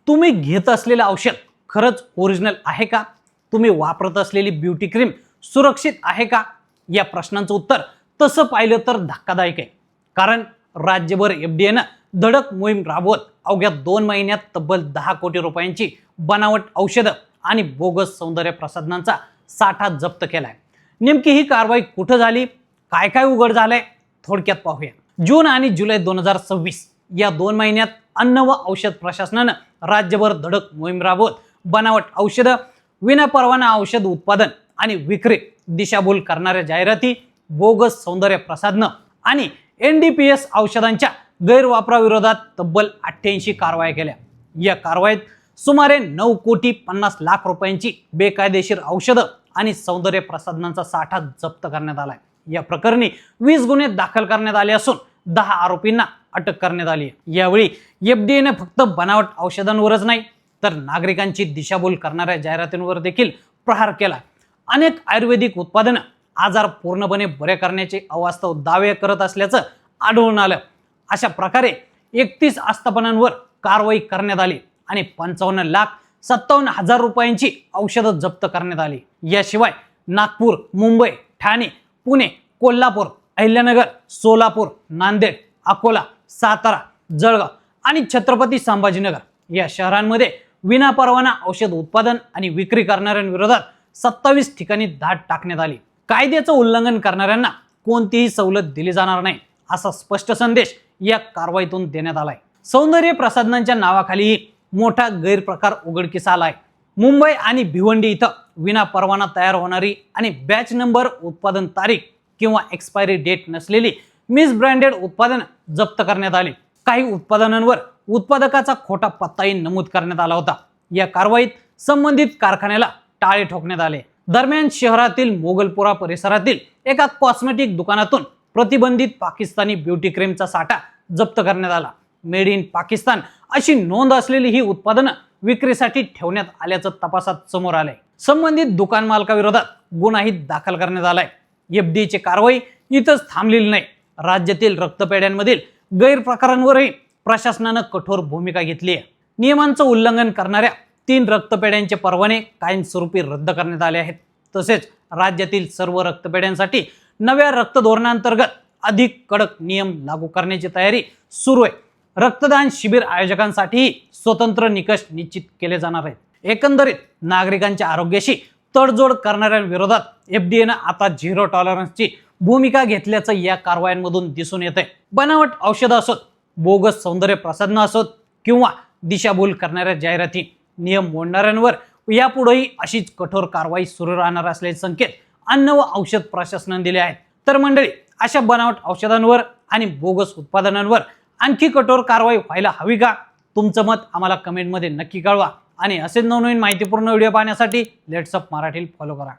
तुम्ही घेत असलेले औषध खरंच ओरिजिनल आहे का? तुम्ही वापरत असलेली ब्युटी क्रीम सुरक्षित आहे का? या प्रश्नांचं उत्तर तसं पाहिलं तर धक्कादायक आहे. कारण राज्यभर एफडीएनं धडक मोहीम राबवत अवघ्या 2 महिन्यात तब्बल 10 कोटी रुपयांची बनावट औषधं आणि बोगस सौंदर्य प्रसाधनांचा साठा जप्त केलाय. नेमकी ही कारवाई कुठं झाली, काय काय उघड झालंय, थोडक्यात पाहूया. जून आणि जुलै 2026 या 2 महिन्यात अन्न व औषध प्रशासनानं राज्यभर धडक मोहीम राबवत बनावट औषधं, विनापरवाना औषध उत्पादन आणि विक्री, दिशाभूल करणाऱ्या जाहिराती, बोगस सौंदर्य प्रसाधनं आणि NDPS औषधांच्या गैरवापराविरोधात तब्बल 88 कारवाया केल्या. या कारवाईत सुमारे 9 कोटी 50 लाख रुपयांची बेकायदेशीर औषधं आणि सौंदर्य प्रसाधनांचा साठा जप्त करण्यात आलाय. या प्रकरणी 20 गुन्हे दाखल करण्यात आले असून 10 आरोपींना अटक करण्यात आली. यावेळी एफडीएने फक्त बनावट औषधांवरच नाही तर नागरिकांची दिशाभूल करणाऱ्या जाहिरातींवर देखील प्रहार केला. अनेक आयुर्वेदिक उत्पादनं आजार पूर्णपणे बरे करण्याचे अवास्तव दावे करत असल्याचं आढळून आलं. अशा प्रकारे 31 आस्थापनांवर कारवाई करण्यात आली आणि 55,57,000 रुपयांची औषधं जप्त करण्यात आली. याशिवाय नागपूर, मुंबई, ठाणे, पुणे, कोल्हापूर, अहिल्यानगर, सोलापूर, नांदेड, अकोला, सातारा, जळगाव आणि छत्रपती संभाजीनगर या शहरांमध्ये विनापरवाना औषध उत्पादन आणि विक्री करणाऱ्यांविरोधात 27 ठिकाणी धाड टाकण्यात आली. कायद्याचं उल्लंघन करणाऱ्यांना कोणतीही सवलत दिली जाणार नाही असा स्पष्ट संदेश या कारवाईतून देण्यात आलाय. सौंदर्य प्रसाधनांच्या नावाखालीही मोठा गैरप्रकार उघडकीस आलाय. मुंबई आणि भिवंडी इथं विनापरवाना तयार होणारी आणि बॅच नंबर, उत्पादन तारीख किंवा एक्सपायरी डेट नसलेली मिसब्रँडेड उत्पादनं जप्त करण्यात आली. काही उत्पादनांवर उत्पादकाचा खोटा पत्ताही नमूद करण्यात आला होता. या कारवाईत संबंधित कारखान्याला टाळे ठोकण्यात आले. दरम्यान शहरातील मोगलपुरा परिसरातील एका कॉस्मेटिक दुकानातून प्रतिबंधित पाकिस्तानी ब्युटी क्रीमचा साठा जप्त करण्यात आला. मेड इन पाकिस्तान अशी नोंद असलेली ही उत्पादनं विक्रीसाठी ठेवण्यात आल्याचं तपासात समोर आलंय. संबंधित दुकान मालकाविरोधात गुन्हाही दाखल करण्यात आलाय. एफडीएची कारवाई इथंच थांबलेली नाही. राज्यातील रक्तपेढ्यांमधील गैरप्रकारांवरही प्रशासनानं कठोर भूमिका घेतली आहे. नियमांचं उल्लंघन करणाऱ्या 3 रक्तपेढ्यांचे परवाने कायमस्वरूपी रद्द करण्यात आले आहेत. तसेच राज्यातील सर्व रक्तपेढ्यांसाठी नव्या रक्त धोरणांतर्गत अधिक कडक नियम लागू करण्याची तयारी सुरू आहे. रक्तदान शिबिर आयोजकांसाठीही स्वतंत्र निकष निश्चित केले जाणार आहेत. एकंदरीत नागरिकांच्या आरोग्याशी तडजोड करणाऱ्यांविरोधात एफडीएनं आता झिरो टॉलरन्सची भूमिका घेतल्याचं या कारवायांमधून दिसून येतंय. बनावट औषधं असोत, बोगस सौंदर्य प्रसाधनं असोत किंवा दिशाभूल करणाऱ्या जाहिराती, नियम मोडणाऱ्यांवर यापुढेही अशीच कठोर कारवाई सुरू राहणार असल्याचे संकेत अन्न व औषध प्रशासनाने दिले आहेत. तर मंडळी, अशा बनावट औषधांवर आणि बोगस उत्पादनांवर आणखी कठोर कारवाई व्हायला हवी का? तुमचं मत आम्हाला कमेंटमध्ये नक्की कळवा आणि असेच नवनवीन माहितीपूर्ण व्हिडिओ पाहण्यासाठी लेट्स अप मराठी फॉलो करा.